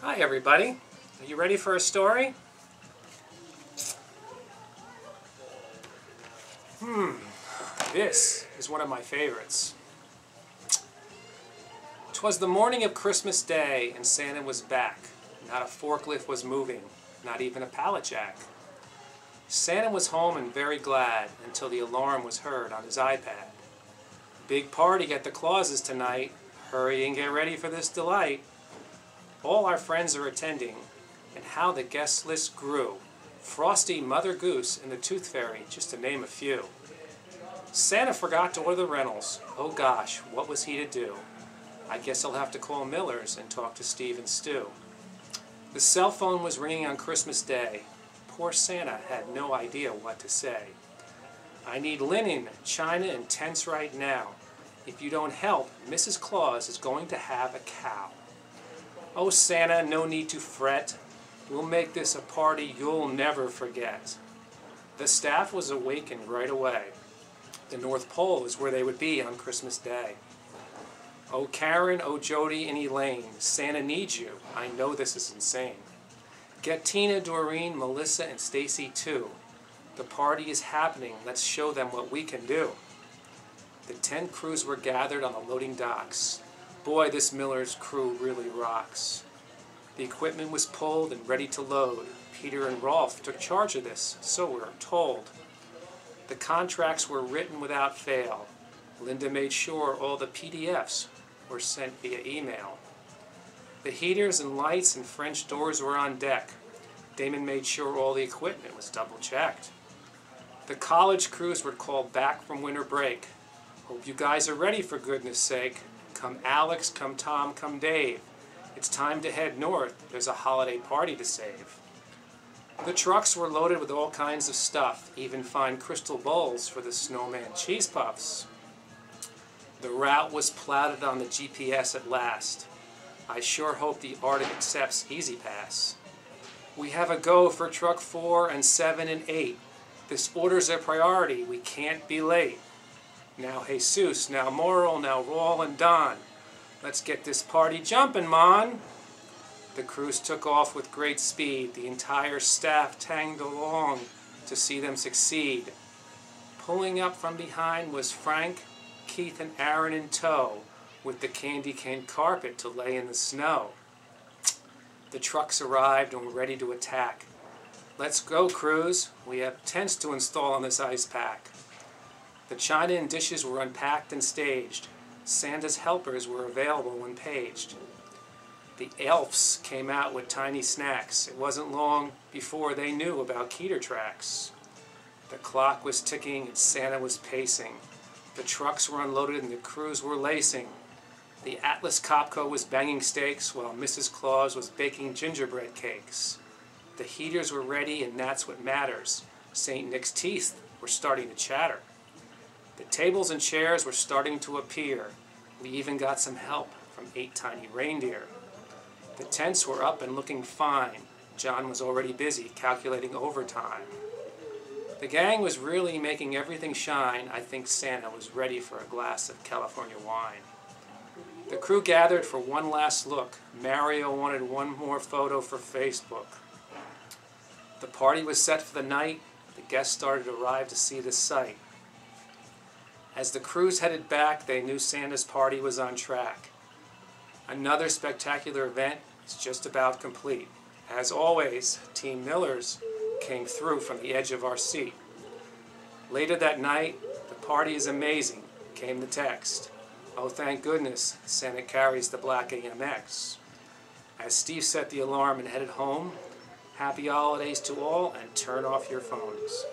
Hi everybody, are you ready for a story? This is one of my favorites. 'Twas the morning of Christmas Day and Santa was back. Not a forklift was moving, not even a pallet jack. Santa was home and very glad until the alarm was heard on his iPad. Big party at the Clauses tonight, hurry and get ready for this delight. All our friends are attending, and how the guest list grew. Frosty, Mother Goose, and the Tooth Fairy, just to name a few. Santa forgot to order the rentals. Oh gosh, what was he to do? I guess I'll have to call Miller's and talk to Steve and Stu. The cell phone was ringing on Christmas Day. Poor Santa had no idea what to say. I need linen, china, and tents right now. If you don't help, Mrs. Claus is going to have a cow. Oh Santa, no need to fret. We'll make this a party you'll never forget. The staff was awakened right away. The North Pole is where they would be on Christmas Day. Oh Karen, oh Jody, and Elaine, Santa needs you. I know this is insane. Get Tina, Doreen, Melissa, and Stacy too. The party is happening. Let's show them what we can do. The 10 crews were gathered on the loading docks. Boy, this Miller's crew really rocks. The equipment was pulled and ready to load. Peter and Rolf took charge of this, so we're told. The contracts were written without fail. Linda made sure all the PDFs were sent via email. The heaters and lights and French doors were on deck. Damon made sure all the equipment was double-checked. The college crews were called back from winter break. Hope you guys are ready, for goodness sake. Come Alex, come Tom, come Dave. It's time to head north. There's a holiday party to save. The trucks were loaded with all kinds of stuff, even fine crystal bowls for the snowman cheese puffs. The route was plotted on the GPS at last. I sure hope the Arctic accepts E-ZPass. We have a go for truck 4 and 7 and 8. This order's a priority. We can't be late. Now Jesus, now Moral, now Rawl and Don. Let's get this party jumping, mon. The crews took off with great speed. The entire staff tagged along to see them succeed. Pulling up from behind was Frank, Keith, and Aaron in tow, with the candy cane carpet to lay in the snow. The trucks arrived and were ready to attack. Let's go, crews. We have tents to install on this ice pack. The china and dishes were unpacked and staged. Santa's helpers were available when paged. The elves came out with tiny snacks. It wasn't long before they knew about Keter tracks. The clock was ticking and Santa was pacing. The trucks were unloaded and the crews were lacing. The Atlas Copco was banging steaks while Mrs. Claus was baking gingerbread cakes. The heaters were ready and that's what matters. St. Nick's teeth were starting to chatter. The tables and chairs were starting to appear. We even got some help from 8 tiny reindeer. The tents were up and looking fine. John was already busy calculating overtime. The gang was really making everything shine. I think Santa was ready for a glass of California wine. The crew gathered for one last look. Mario wanted one more photo for Facebook. The party was set for the night. The guests started to arrive to see the sight. As the crews headed back, they knew Santa's party was on track. Another spectacular event is just about complete. As always, Team Miller's came through from the edge of our seat. Later that night, the party is amazing, came the text. Oh, thank goodness, Santa carries the black AMX. As Steve set the alarm and headed home, happy holidays to all and turn off your phones.